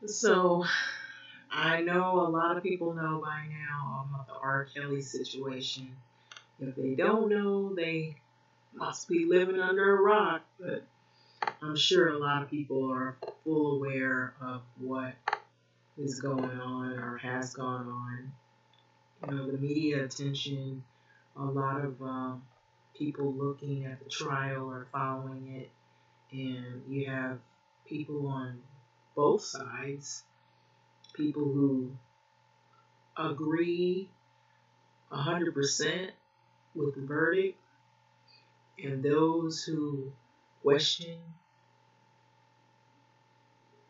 So I know a lot of people know by now about the R. Kelly situation. If they don't know, they must be living under a rock. But I'm sure a lot of people are full aware of what is going on or has gone on. The media attention, a lot of people looking at the trial or following it, and you have people on both sides, people who agree 100% with the verdict, and those who question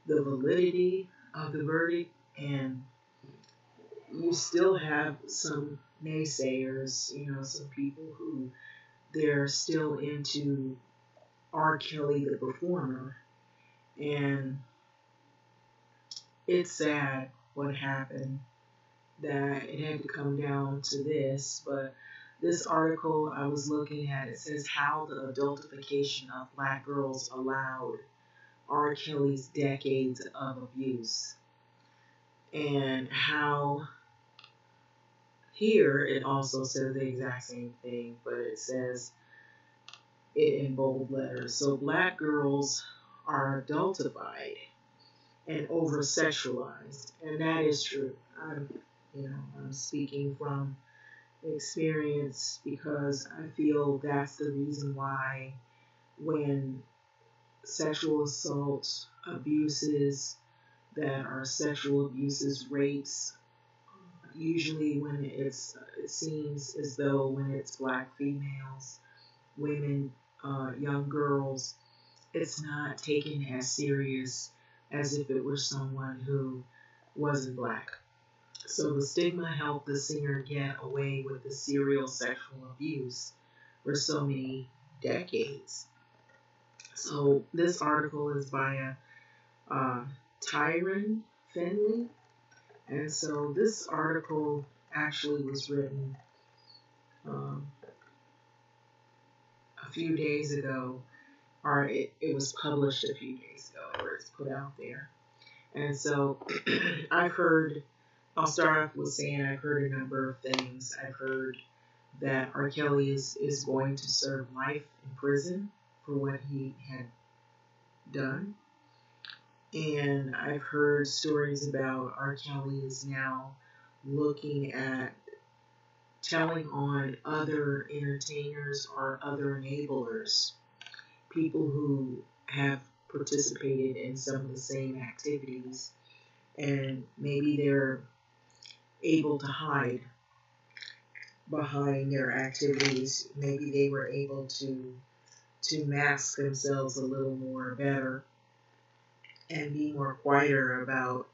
the validity of the verdict, and you still have some naysayers, some people who they're still into R. Kelly the performer. And it's sad what happened, that it had to come down to this. But this article I was looking at, it says how the adultification of black girls allowed R. Kelly's decades of abuse. And how here it also says the exact same thing, but it says it in bold letters. So black girls are adultified and over sexualized, and that is true. I'm speaking from experience because I feel that's the reason why when sexual assaults, abuses that are sexual abuses, rapes, usually when it seems as though when it's black females, women, young girls, it's not taken as serious as if it were someone who wasn't black. So the stigma helped the singer get away with the serial sexual abuse for so many decades. So this article is by Tyron Finley. And so this article actually was written um, a few days ago, or it was published a few days ago, or it's put out there. And so I'll start off with saying I've heard a number of things. I've heard that R. Kelly is going to serve life in prison for what he had done. And I've heard stories about R. Kelly is now looking at telling on other entertainers or other enablers, people who have participated in some of the same activities, and maybe they're able to hide behind their activities. Maybe they were able to mask themselves a little more better and be more quieter about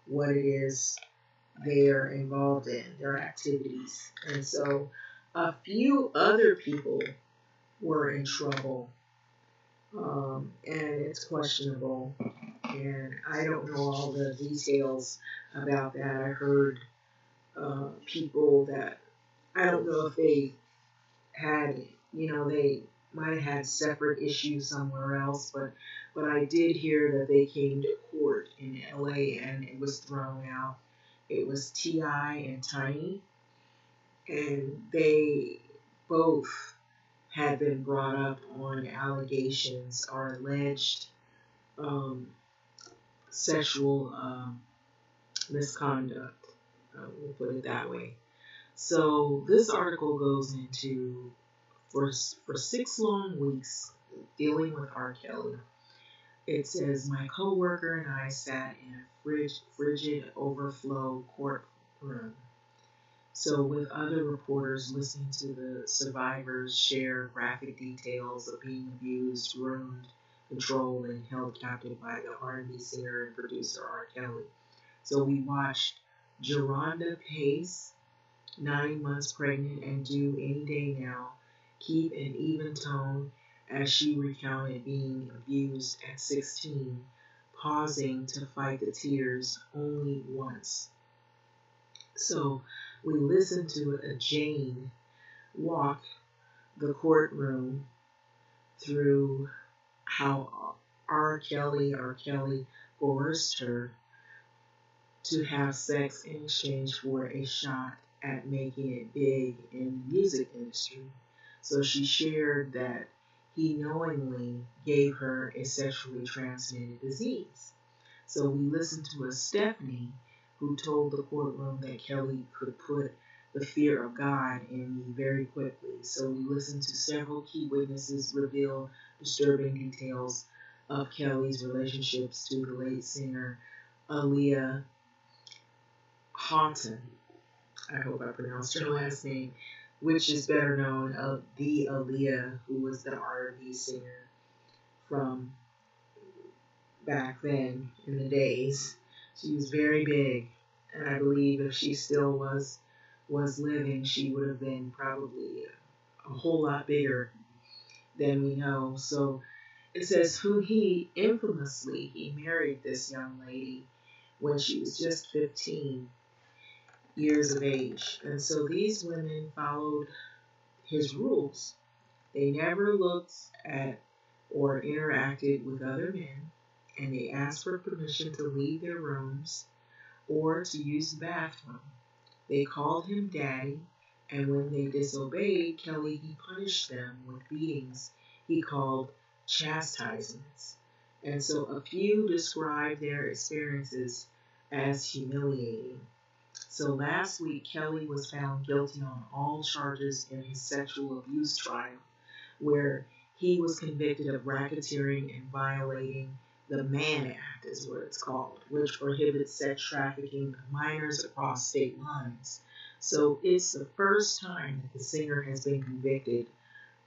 what it is they're involved in, their activities. And so a few other people were in trouble, and it's questionable. And I don't know all the details about that. I heard people that I don't know if they had, they might have had separate issues somewhere else, but I did hear that they came to court in LA and it was thrown out. It was T.I. and Tiny, and they both had been brought up on allegations or alleged um, sexual misconduct. We'll put it that way. So this article goes into for 6 long weeks dealing with R. Kelly. It says my coworker and I sat in a frigid overflow courtroom. So with other reporters listening to the survivors share graphic details of being abused, groomed, controlled, and held captive by the R&B singer and producer R. Kelly. So we watched Geronda Pace, 9 months pregnant and due any day now, keep an even tone as she recounted being abused at 16, pausing to fight the tears only once. So we listened to a Jane walk the courtroom through how R. Kelly coerced her to have sex in exchange for a shot at making it big in the music industry. So she shared that he knowingly gave her a sexually transmitted disease. So we listened to a Stephanie who told the courtroom that Kelly could put the fear of God in me very quickly. So we listened to several key witnesses reveal disturbing details of Kelly's relationships to the late singer Aaliyah Houghton. I hope I pronounced her last name, which is better known of the Aaliyah, who was the R&B singer from back then in the days. She was very big, and I believe if she still was living, she would have been probably a whole lot bigger than we know. So it says who he married this young lady when she was just 15 years of age. And so these women followed his rules. They never looked at or interacted with other men, and they asked for permission to leave their rooms or to use the bathroom. They called him daddy, and when they disobeyed Kelly, he punished them with beatings he called chastisements. And so a few described their experiences as humiliating. So last week, Kelly was found guilty on all charges in his sexual abuse trial, where he was convicted of racketeering and violating the Mann Act, is what it's called, which prohibits sex trafficking of minors across state lines. So it's the first time that the singer has been convicted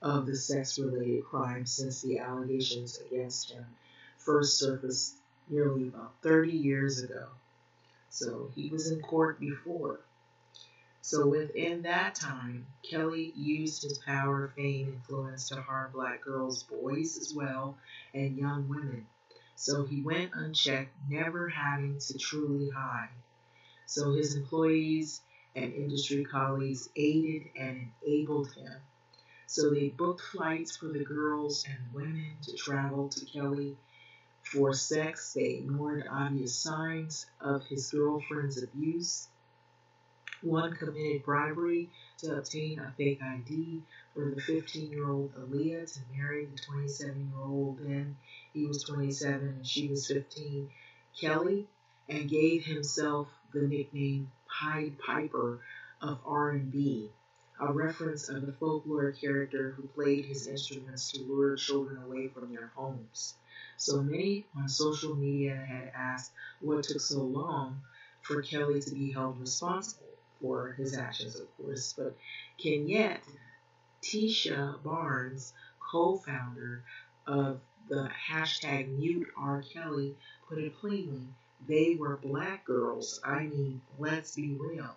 of the sex-related crime since the allegations against him first surfaced nearly about 30 years ago. So he was in court before. So within that time, Kelly used his power, fame, influence to harm black girls, boys as well, and young women. So he went unchecked, never having to truly hide. So his employees and industry colleagues aided and enabled him. So they booked flights for the girls and women to travel to Kelly for sex. They ignored obvious signs of his girlfriend's abuse. One committed bribery to obtain a fake ID for the 15-year-old Aaliyah to marry the 27-year-old then. He was 27 and she was 15, Kelly, and gave himself the nickname Pied Piper of R&B, a reference of the folklore character who played his instruments to lure children away from their homes. So many on social media had asked what took so long for Kelly to be held responsible for his actions, of course. But Kenyette Tisha Barnes, co-founder of the hashtag Mute R. Kelly, put it plainly, they were black girls. I mean, let's be real.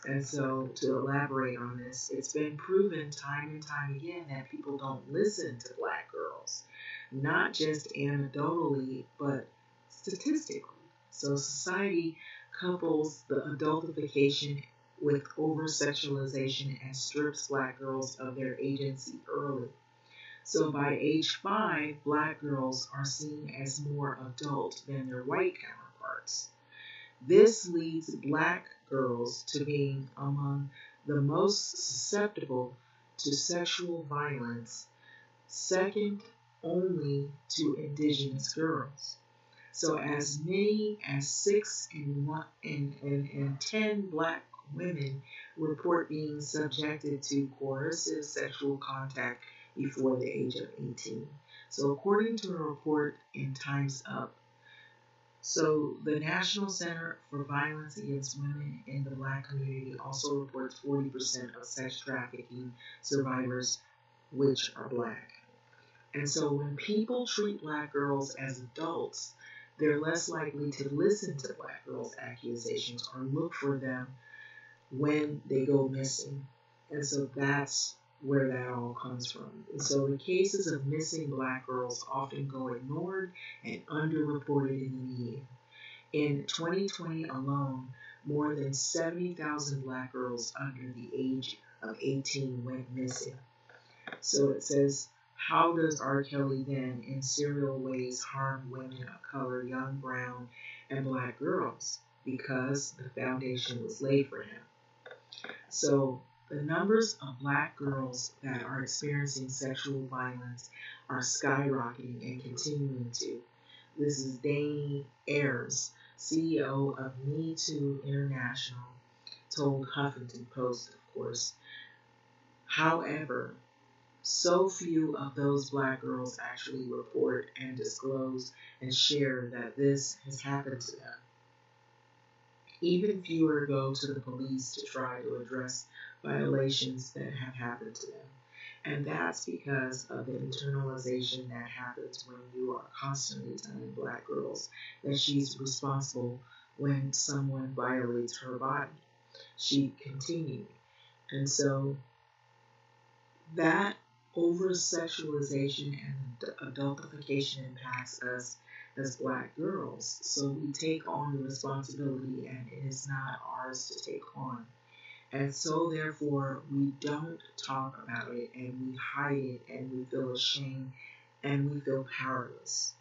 And so, to elaborate on this, it's been proven time and time again that people don't listen to black girls, not just anecdotally, but statistically. So, society couples the adultification with over-sexualization and strips black girls of their agency early. So, by age 5, black girls are seen as more adult than their white counterparts. This leads black girls to being among the most susceptible to sexual violence, second only to indigenous girls. So as many as 6 in 10 black women report being subjected to coercive sexual contact before the age of 18. So according to a report in Time's Up, so the National Center for Violence Against Women in the Black community also reports 40% of sex trafficking survivors which are black. And so when people treat black girls as adults, they're less likely to listen to black girls' accusations or look for them when they go missing. And so that's where that all comes from. And so the cases of missing black girls often go ignored and underreported in the media. In 2020 alone, more than 70,000 black girls under the age of 18 went missing. So it says, how does R. Kelly then in serial ways harm women of color, young, brown, and black girls? because the foundation was laid for him. So the numbers of black girls that are experiencing sexual violence are skyrocketing and continuing to. This is Danny Ayers, CEO of Me Too International, told Huffington Post, of course. However, so few of those black girls actually report and disclose and share that this has happened to them. Even fewer go to the police to try to address violations that have happened to them. And that's because of the internalization that happens when you are constantly telling black girls that she's responsible when someone violates her body. She continued. And so that over sexualization and adultification impacts us as black girls. So we take on the responsibility and it is not ours to take on. And so therefore we don't talk about it and we hide it and we feel ashamed and we feel powerless.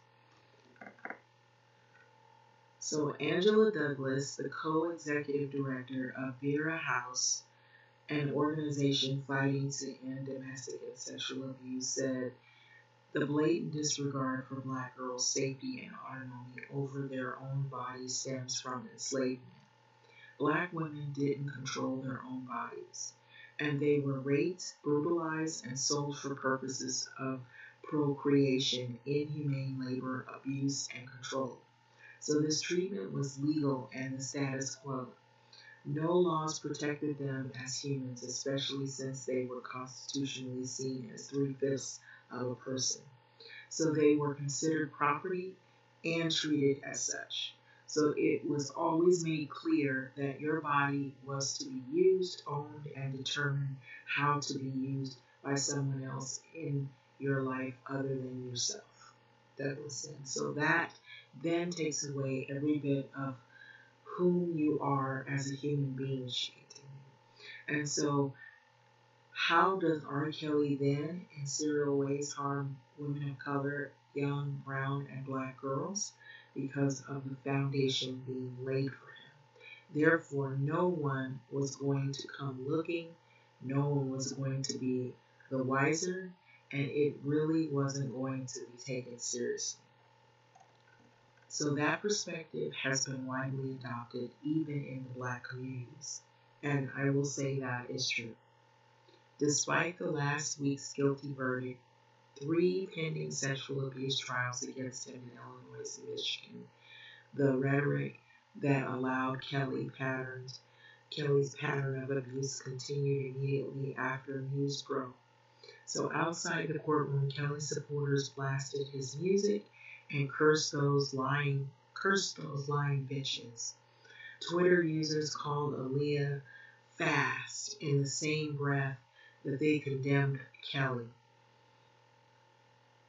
So Angela Douglas, the co-executive director of Vera House, an organization fighting to end domestic and sexual abuse, said the blatant disregard for black girls' safety and autonomy over their own bodies stems from enslavement. Black women didn't control their own bodies, and they were raped, brutalized, and sold for purposes of procreation, inhumane labor, abuse, and control. So this treatment was legal and the status quo. No laws protected them as humans, especially since they were constitutionally seen as three-fifths of a person. So they were considered property and treated as such. So it was always made clear that your body was to be used, owned, and determined how to be used by someone else in your life other than yourself. That was sin. So that then takes away every bit of whom you are as a human being, she continued. And so, how does R. Kelly then, in serial ways, harm women of color, young, brown, and black girls? Because of the foundation being laid for him. Therefore, no one was going to come looking, no one was going to be the wiser, and it really wasn't going to be taken seriously. So that perspective has been widely adopted even in the black communities, and I will say that is true. Despite the last week's guilty verdict, 3 pending sexual abuse trials against him in Illinois and Michigan, the rhetoric that allowed Kelly's pattern of abuse continued immediately after news broke. So outside the courtroom, Kelly's supporters blasted his music and cursed those lying bitches. Twitter users called Aaliyah fast in the same breath that they condemned Kelly.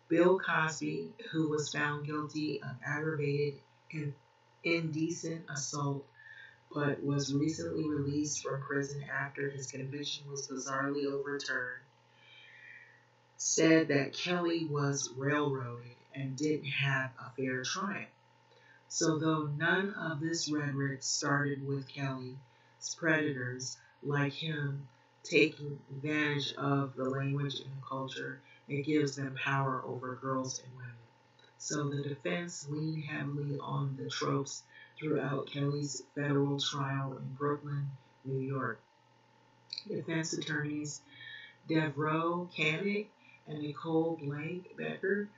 Bill Cosby, who was found guilty of aggravated and indecent assault but was recently released from prison after his conviction was bizarrely overturned, said that Kelly was railroaded and didn't have a fair trial. So though none of this rhetoric started with Kelly's predators like him taking advantage of the language and culture that gives them power over girls and women. So the defense leaned heavily on the tropes throughout Kelly's federal trial in Brooklyn, New York. Defense attorneys Devereaux Canick and Nicole Blank Becker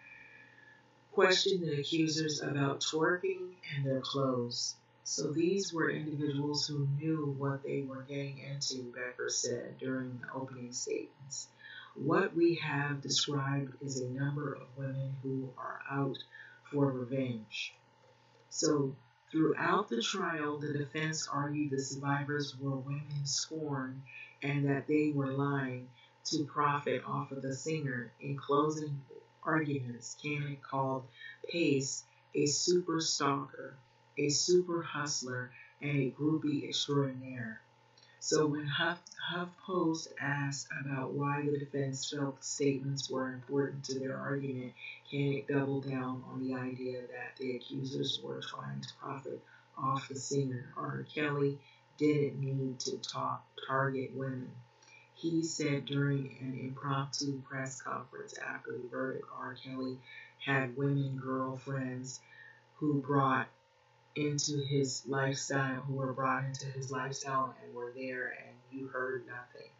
questioned the accusers about twerking and their clothes. So these were individuals who knew what they were getting into, Becker said during the opening statements. What we have described is a number of women who are out for revenge. So throughout the trial, the defense argued the survivors were women scorned and that they were lying to profit off of the singer. In closing arguments, Cannon called Pace a super stalker, a super hustler, and a groupie extraordinaire. So when HuffPost asked about why the defense felt the statements were important to their argument, Cannick doubled down on the idea that the accusers were trying to profit off the singer. R. Kelly didn't need to target women. He said during an impromptu press conference after the verdict, R. Kelly had women girlfriends who brought into his lifestyle, who were brought into his lifestyle and were there, and you heard nothing.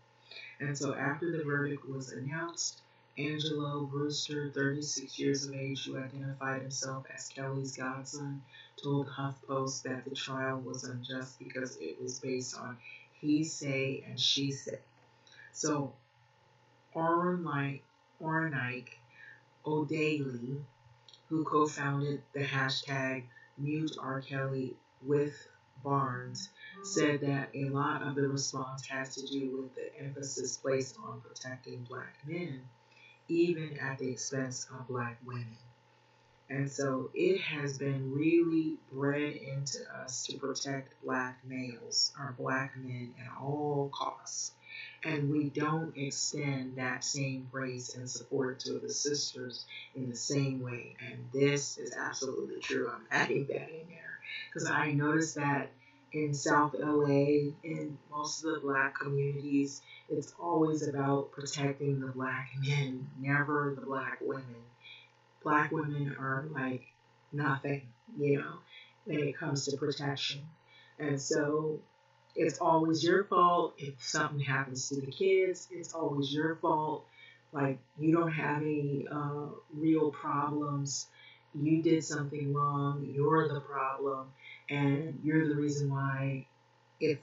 And so after the verdict was announced, Angelo Brewster, 36 years of age, who identified himself as Kelly's godson, told HuffPost that the trial was unjust because it was based on he say and she say. So Ornike O'Daly, who co-founded the hashtag Mute R. Kelly with Barnes, said that a lot of the response has to do with the emphasis placed on protecting black men, even at the expense of black women. And so it has been really bred into us to protect black males or black men at all costs. And we don't extend that same grace and support to the sisters in the same way. And this is absolutely true. I'm adding that in there because I noticed that in South LA, in most of the black communities, it's always about protecting the black men, never the black women. Black women are like nothing, when it comes to protection. And so it's always your fault if something happens to the kids. It's always your fault. Like, you don't have any real problems. You did something wrong. You're the problem. And you're the reason why, if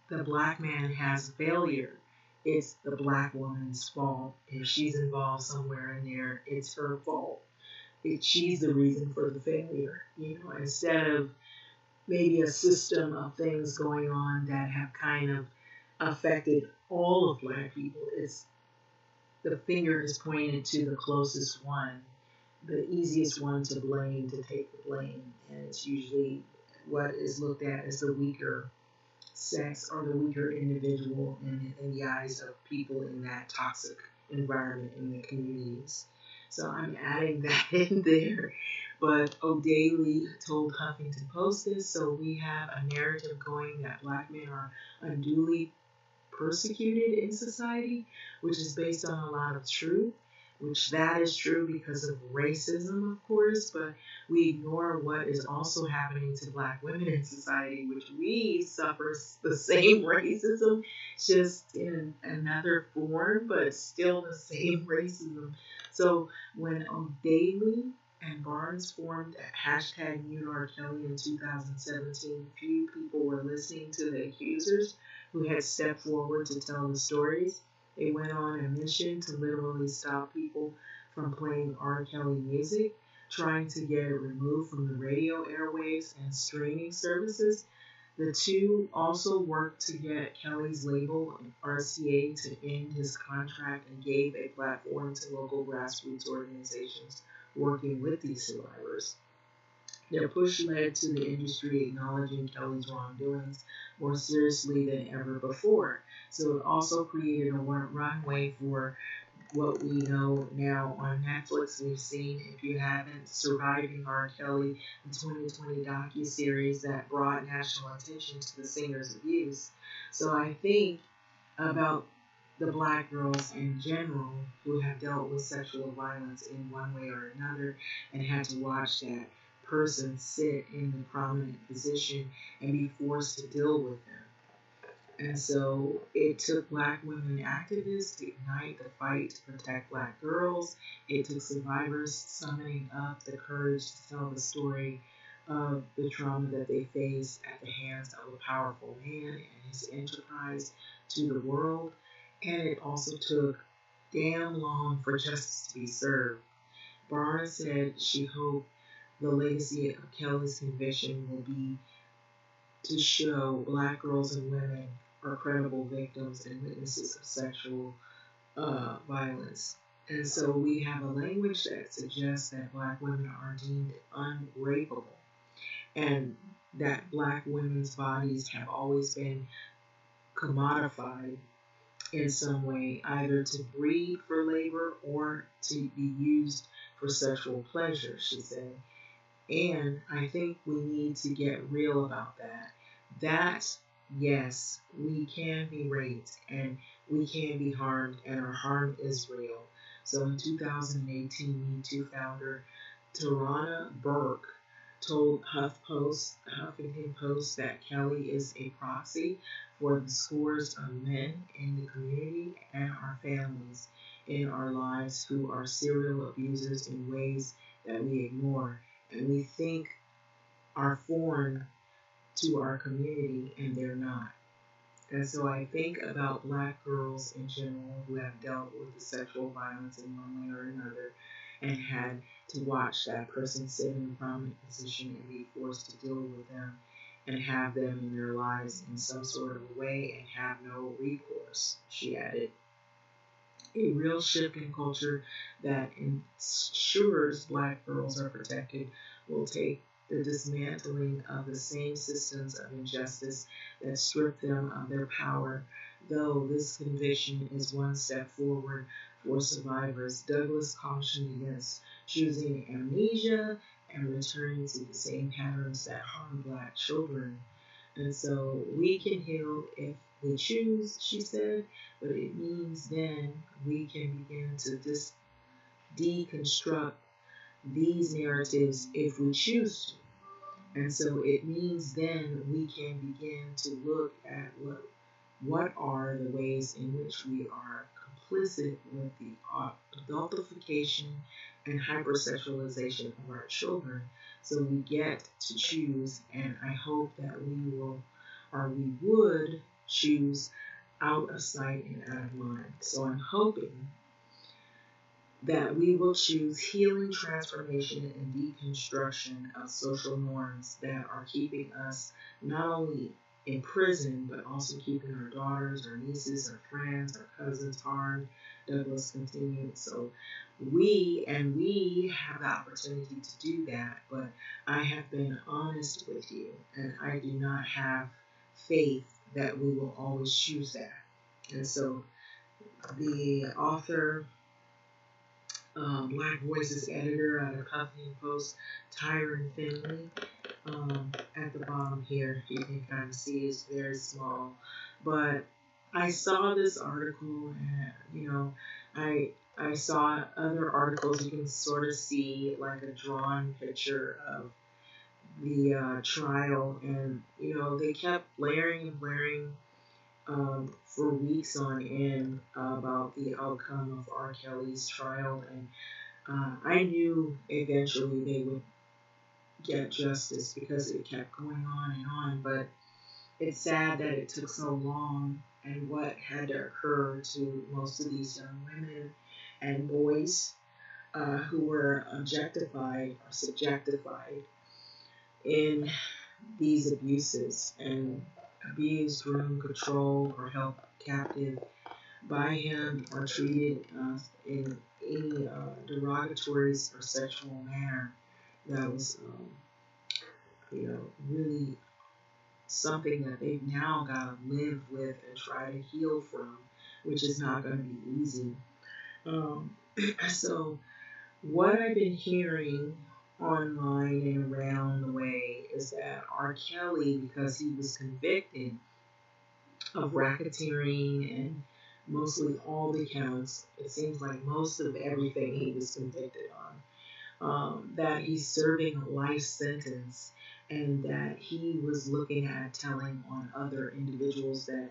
the black man has a failure, it's the black woman's fault. If she's involved somewhere in there, it's her fault. She's the reason for the failure, instead of maybe a system of things going on that have kind of affected all of black people. It's the finger is pointed to the closest one, the easiest one to blame, to take the blame, and it's usually what is looked at as the weaker sex or the weaker individual in the eyes of people in that toxic environment in the communities. So I'm adding that in there. But O'Daly told Huffington Post this, so we have a narrative going that black men are unduly persecuted in society, which is based on a lot of truth, which that is true because of racism, of course, but we ignore what is also happening to black women in society, which we suffer the same racism, just in another form, but still the same racism. So when O'Daly and Barnes formed a hashtag Mute R. Kelly in 2017, few people were listening to the accusers who had stepped forward to tell the stories. They went on a mission to literally stop people from playing R. Kelly music, trying to get it removed from the radio airwaves and streaming services. The two also worked to get Kelly's label, RCA, to end his contract and gave a platform to local grassroots organizations working with these survivors. Their push led to the industry acknowledging Kelly's wrongdoings more seriously than ever before. So it also created a runway for what we know now on Netflix. We've seen, if you haven't, Surviving R. Kelly, the 2020 docuseries that brought national attention to the singer's abuse. So I think about the black girls in general who have dealt with sexual violence in one way or another and had to watch that person sit in the prominent position and be forced to deal with them. And so it took black women activists to ignite the fight to protect black girls. It took survivors summoning up the courage to tell the story of the trauma that they faced at the hands of a powerful man and his enterprise to the world. And it also took damn long for justice to be served. Barnes said she hoped the legacy of Kelly's conviction will be to show black girls and women are credible victims and witnesses of sexual violence. And so we have a language that suggests that black women are deemed unrapeable and that black women's bodies have always been commodified in some way, either to breed for labor or to be used for sexual pleasure, she said. And I think we need to get real about that. That, yes, we can be raped and we can be harmed, and our harm is real. So in 2018, Me Too founder Tarana Burke told Huffington Post that Kelly is a proxy for the scores of men in the community and our families in our lives who are serial abusers in ways that we ignore and we think are foreign to our community, and they're not. And so I think about Black girls in general who have dealt with the sexual violence in one way or another and had to watch that person sit in a prominent position and be forced to deal with them and have them in their lives in some sort of a way and have no recourse, she added. A real shift in culture that ensures Black girls are protected will take the dismantling of the same systems of injustice that strip them of their power. Though this conviction is one step forward for survivors, Douglas cautioned against choosing amnesia and returning to the same patterns that harm Black children. And so we can heal if we choose, she said, but it means then we can begin to deconstruct these narratives if we choose to. And so it means then we can begin to look at what are the ways in which we are complicit with the adultification and hypersexualization of our children. So we get to choose, and I hope that we will, or we would choose out of sight and out of mind. So I'm hoping that we will choose healing, transformation, and deconstruction of social norms that are keeping us not only in prison, but also keeping our daughters, our nieces, our friends, our cousins harmed. Douglas continued. So we have the opportunity to do that, but I have been honest with you, and I do not have faith that we will always choose that. And so the author, Black Voices editor out of Huffington Post, Tyron Finley. At the bottom here, you can kind of see it's very small. But I saw this article, and I saw other articles. You can sort of see like a drawn picture of the trial, and they kept blaring and blaring for weeks on end about the outcome of R. Kelly's trial, and I knew eventually they would get justice because it kept going on and on, but it's sad that it took so long and what had to occur to most of these young women and boys who were objectified or subjectified in these abuses and abused, groomed, controlled, or held captive by him or treated in any derogatory or sexual manner. That was, really something that they've now got to live with and try to heal from, which is not going to be easy. So, what I've been hearing online and around the way is that R. Kelly, because he was convicted of racketeering and mostly all the counts, it seems like most of everything he was convicted on, that he's serving a life sentence and that he was looking at telling on other individuals that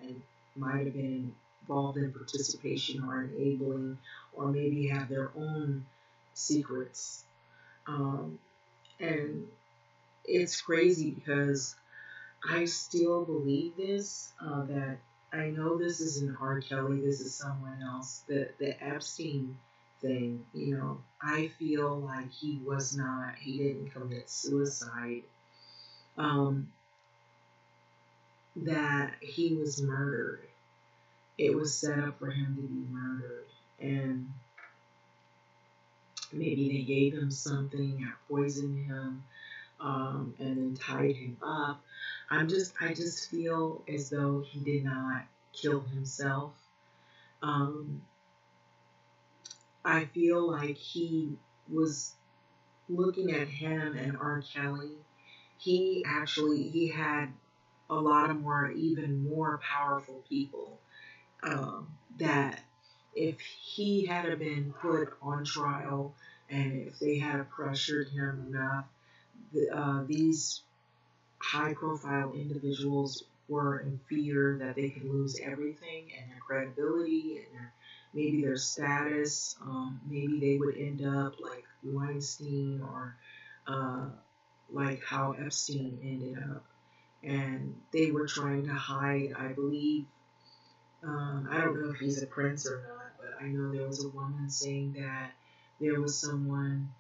might have been involved in participation or enabling or maybe have their own secrets. And it's crazy because I still believe this, that I know this isn't R. Kelly, this is someone else. The Epstein thing, I feel like he didn't commit suicide, that he was murdered. It was set up for him to be murdered. And maybe they gave him something, poisoned him, and then tied him up. I just feel as though he did not kill himself. I feel like he was looking at him and R. Kelly, he had a lot of more, even more powerful people, that if he had been put on trial and if they had pressured him enough, these high profile individuals were in fear that they could lose everything and their credibility and maybe their status. Maybe they would end up like Weinstein or uh, like how Epstein ended up. And they were trying to hide, I believe. I don't know if he's a prince or not, but I know there was a woman saying that there was someone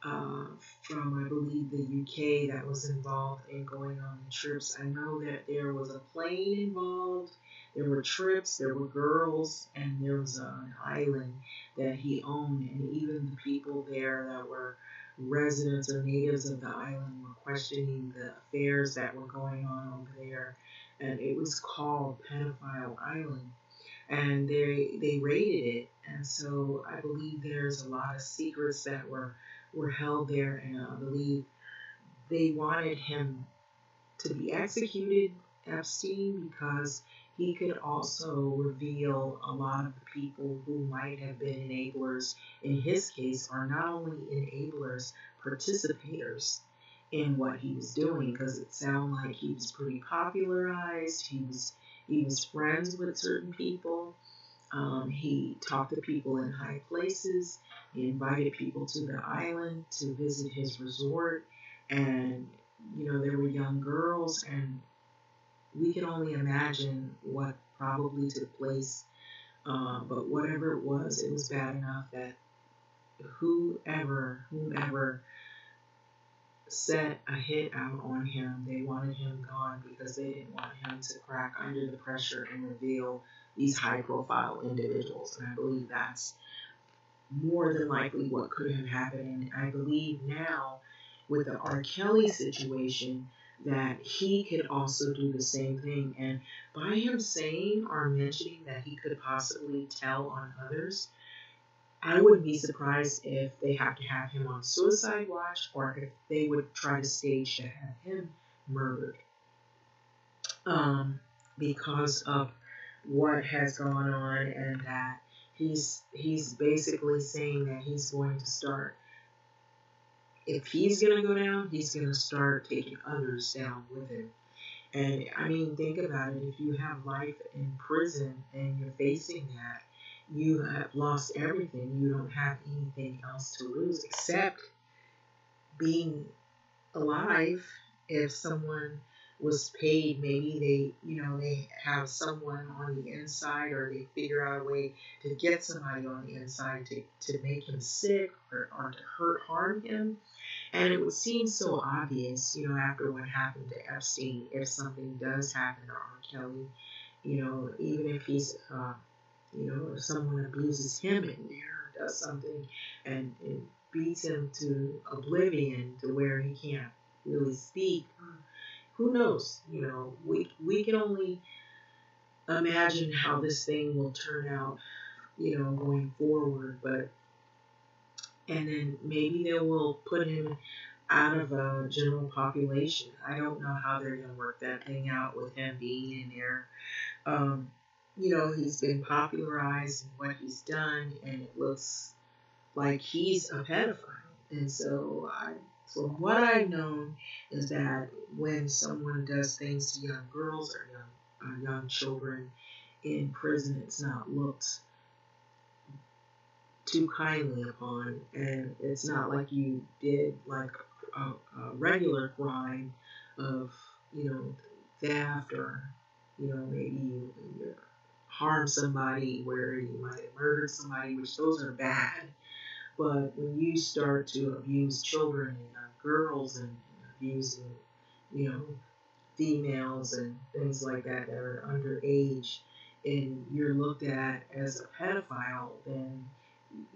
uh, from, I believe, the UK that was involved in going on the trips. I know that there was a plane involved, there were trips, there were girls, and there was an island that he owned. And even the people there that were residents or natives of the island were questioning the affairs that were going on over there. And it was called Pedophile Island, and they raided it. And so I believe there's a lot of secrets that were held there, and I believe they wanted him to be executed, Epstein, because he could also reveal a lot of the people who might have been enablers. In his case, are not only enablers, participators in what he was doing, because it sounded like he was pretty popularized. He was friends with certain people. He talked to people in high places. He invited people to the island to visit his resort. And, there were young girls, and we can only imagine what probably took place. But whatever it was bad enough that whomever set a hit out on him, they wanted him gone because they didn't want him to crack under the pressure and reveal these high profile individuals. And I believe that's more than likely what could have happened. And I believe now with the R. Kelly situation that he could also do the same thing. And by him saying or mentioning that he could possibly tell on others, I wouldn't be surprised if they have to have him on suicide watch or if they would try to stage to have him murdered, because of what has gone on, and that he's basically saying that he's going to start, if he's going to go down, he's going to start taking others down with him. And I mean, think about it. If you have life in prison and you're facing that, you have lost everything. You don't have anything else to lose except being alive. If someone was paid, maybe they have someone on the inside, or they figure out a way to get somebody on the inside to make him sick, or to harm him. And it would seem so obvious, after what happened to Epstein, if something does happen to R. Kelly, even if he's, if someone abuses him in there, does something, and beats him to oblivion to where he can't really speak, who knows? We can only imagine how this thing will turn out, going forward. But and then maybe they will put him out of a general population. I don't know how they're going to work that thing out with him being in there. Um, he's been popularized in what he's done, and it looks like he's a pedophile. And so, from what I've known, is that when someone does things to young girls or young children in prison, it's not looked too kindly upon, and it's not like you did like a regular crime of theft, or maybe you harm somebody where you might have murdered somebody, which those are bad. But when you start to abuse children and young girls, and abusing you know females and things like that are underage, and you're looked at as a pedophile, then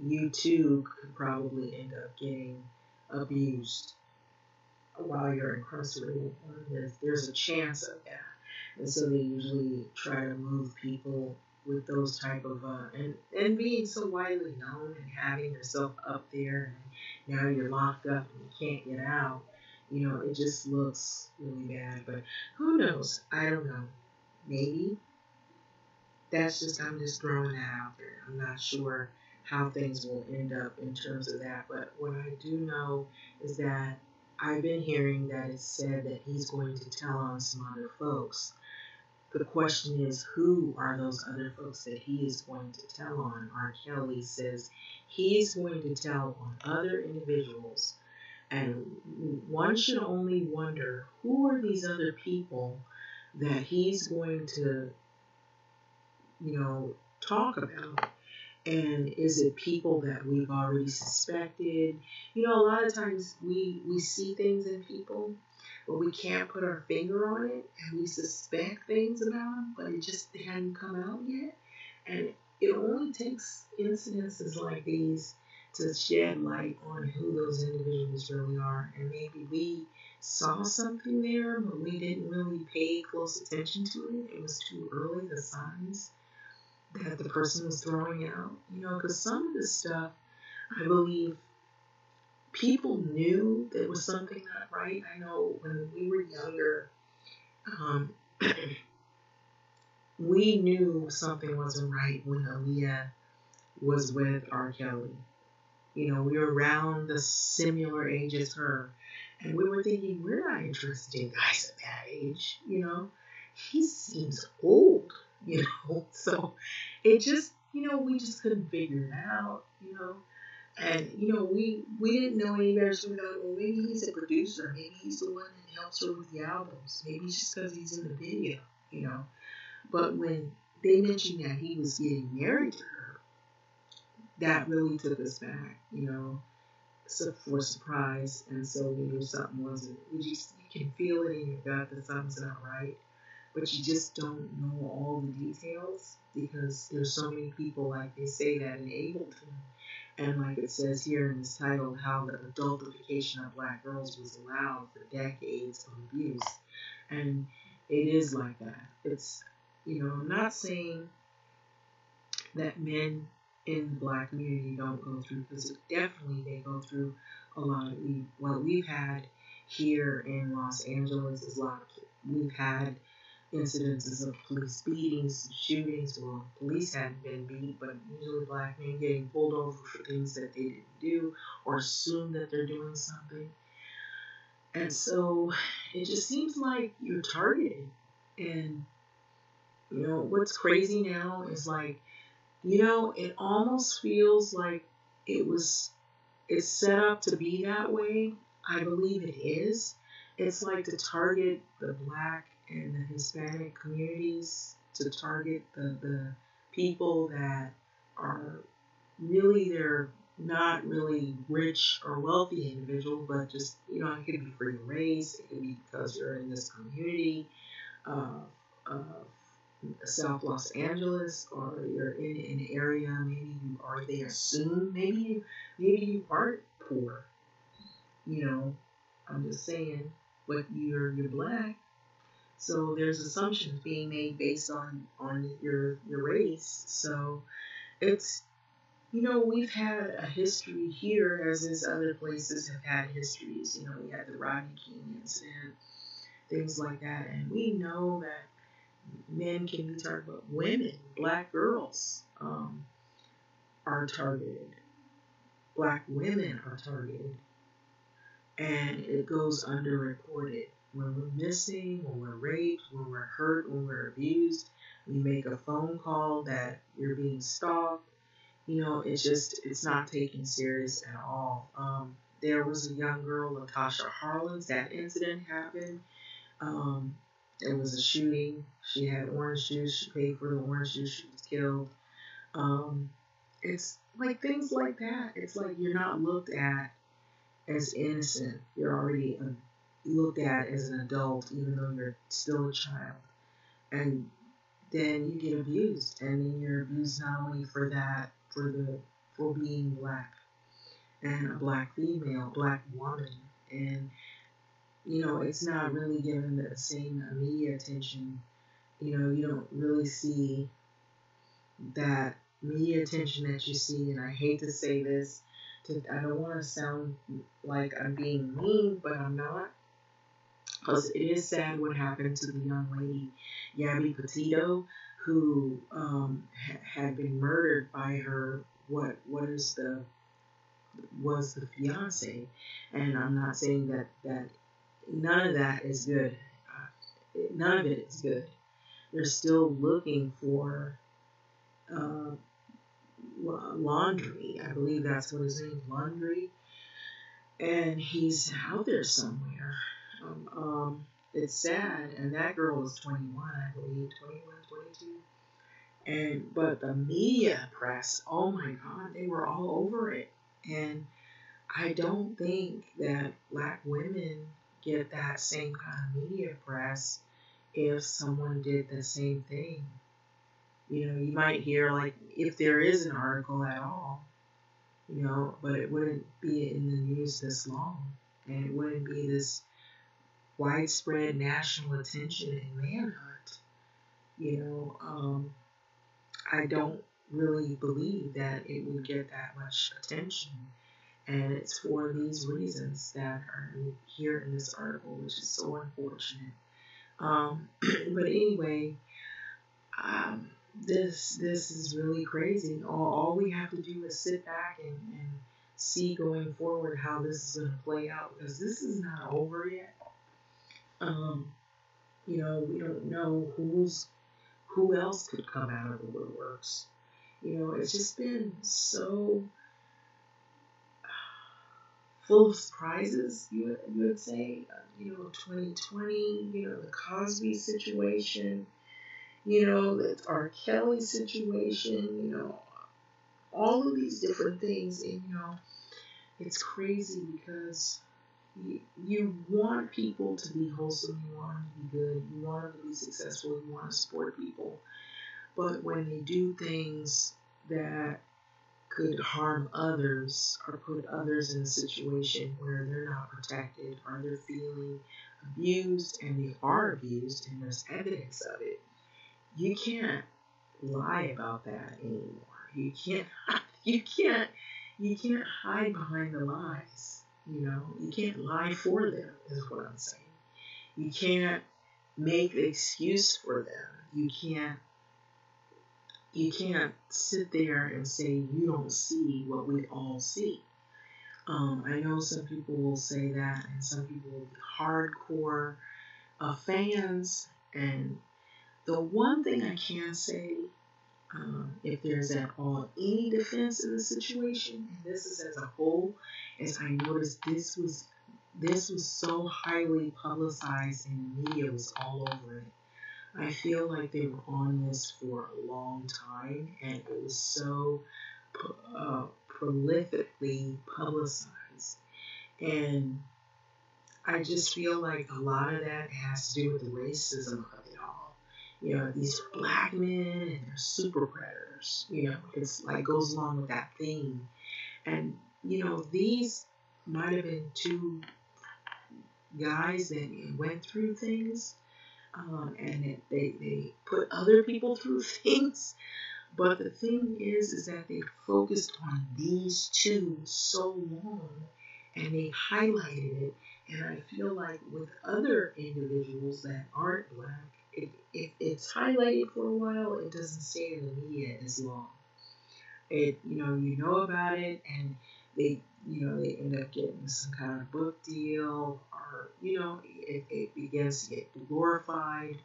you too could probably end up getting abused while you're incarcerated. There's a chance of that. And so they usually try to move people with those type of and being so widely known and having yourself up there, and now you're locked up and you can't get out. It just looks really bad. But who knows? I don't know. Maybe I'm just throwing that out there. I'm not sure how things will end up in terms of that. But what I do know is that I've been hearing that it's said that he's going to tell on some other folks. The question is, who are those other folks that he is going to tell on? R. Kelly says he's going to tell on other individuals, and one should only wonder who are these other people that he's going to, talk about. And is it people that we've already suspected? A lot of times we see things in people, but we can't put our finger on it, and we suspect things about them, but they hadn't come out yet. And it only takes incidences like these to shed light on who those individuals really are. And maybe we saw something there, but we didn't really pay close attention to it. It was too early, the signs that the person was throwing out, because some of this stuff, I believe people knew there was something not right. I know when we were younger, um, we knew something wasn't right when Aaliyah was with R. Kelly. We were around the similar age as her, and we were thinking, we're not interested in guys at that age, He seems old, So it just, we just couldn't figure it out. And, we didn't know any better, so we thought, well, maybe he's a producer. Maybe he's the one that helps her with the albums. Maybe it's just because he's in the video. But when they mentioned that he was getting married to her, that really took us back, so for surprise. And so we knew something wasn't, you can feel it in your gut that something's not right, but you just don't know all the details because there's so many people, like they say, that enabled him. And like it says here in this title, how the adultification of black girls was allowed for decades of abuse. And it is like that. It's, I'm not saying that men in the black community don't go through, because definitely they go through a lot. What we've had here in Los Angeles is a lot. We've had incidences of police beatings, shootings. Well, police hadn't been beat, but usually black men getting pulled over for things that they didn't do or assume that they're doing something. And so it just seems like you're targeted. And, what's crazy now is like, it almost feels like it's set up to be that way. I believe it is. It's like to target the black and the Hispanic communities, to target the people that are really, they're not really rich or wealthy individuals, but just, it could be for your race, it could be because you're in this community of South Los Angeles, or you're in an area, maybe they assume, maybe you aren't poor, I'm just saying, but you're black, so there's assumptions being made based on your race. So it's, we've had a history here, as is other places have had histories. We had the Rodney King incident, things like that, and we know that men can be targeted, but women, black girls, are targeted. Black women are targeted, and it goes underreported. When we're missing, when we're raped, when we're hurt, when we're abused, we make a phone call that you're being stalked. It's not taken serious at all. There was a young girl, Latasha Harlins, that incident happened. It was a shooting. She had orange juice. She paid for the orange juice. She was killed. It's like things like that. It's like you're not looked at as innocent. You're already looked at as an adult, even though you're still a child. And then you get abused. And then you're abused not only for that, for being black and a black female, black woman. And it's not really given the same media attention. You don't really see that media attention that you see, and I hate to say this, I don't want to sound like I'm being mean, but I'm not, because it is sad what happened to the young lady, Gabby Petito, who had been murdered by her, what is the was the fiance, and I'm not saying that none of that is good. None of it is good. They're still looking for uh, Laundry. I believe that's what his name is, Laundry, and he's out there somewhere. It's sad, and that girl was 21, I believe, 21, 22. And but the media press, oh my God, they were all over it, and I don't think that black women get that same kind of media press if someone did the same thing. You might hear, like, if there is an article at all, but it wouldn't be in the news this long, and it wouldn't be this widespread national attention and manhunt. I don't really believe that it would get that much attention. And it's for these reasons that are here in this article, which is so unfortunate. But anyway, this is really crazy. All we have to do is sit back and see going forward how this is going to play out, because this is not over yet. We don't know who else could come out of the woodworks. It's just been so full of surprises, you would say. 2020, the Cosby situation, the R. Kelly situation, all of these different things. And, it's crazy because you want people to be wholesome, you want them to be good, you want them to be successful, you want to support people. But when they do things that could harm others or put others in a situation where they're not protected or they're feeling abused, and they are abused and there's evidence of it, you can't lie about that anymore. You can't hide behind the lies. You can't lie for them, is what I'm saying. You can't make the excuse for them. You can't sit there and say you don't see what we all see. I know some people will say that, and some people will be hardcore fans. And the one thing I can say, if there's at all any defense in the situation, and this is as a whole, is I noticed this was so highly publicized and the media was all over it. I feel like they were on this for a long time, and it was so prolifically publicized. And I just feel like a lot of that has to do with the racism of it all. These are black men and they're super predators. It's like goes along with that theme. And, these might have been two guys that went through things, and they put other people through things. But the thing is that they focused on these two so long, and they highlighted it. And I feel like with other individuals that aren't black, if it's highlighted for a while, it doesn't stay in the media as long. You know about it, and they end up getting some kind of book deal, or it begins to get glorified.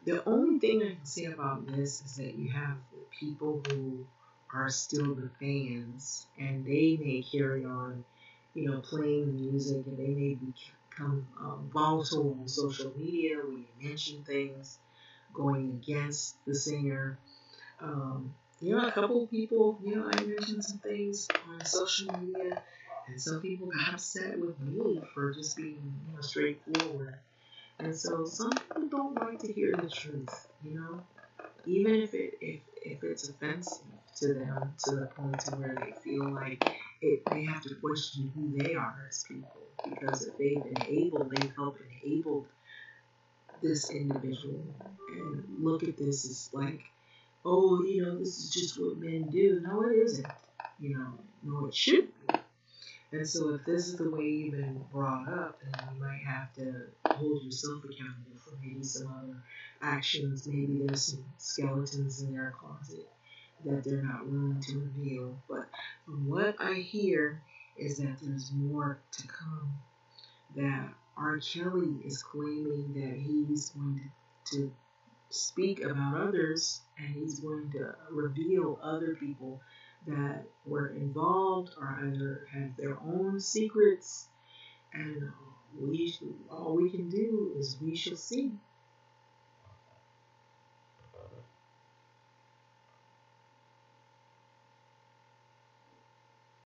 The only thing I can say about this is that you have the people who are still the fans, and they may carry on, playing the music, and they may become volatile on social media when you mention things going against the singer. A couple of people, I mentioned some things on social media, and some people got upset with me for just being, straightforward. And so some people don't like to hear the truth, even if it's offensive to them, to the point to where they feel like they have to question who they are as people, because if they've helped enable this individual, and look at this as like oh, this is just what men do. No, it isn't. No, it shouldn't be. And so if this is the way you've been brought up, then you might have to hold yourself accountable for maybe some other actions. Maybe there's some skeletons in their closet that they're not willing to reveal. But from what I hear is that there's more to come. That R. Kelly is claiming that he's going to speak about others and he's going to reveal other people that were involved or either have their own secrets, and all we can do is we shall see.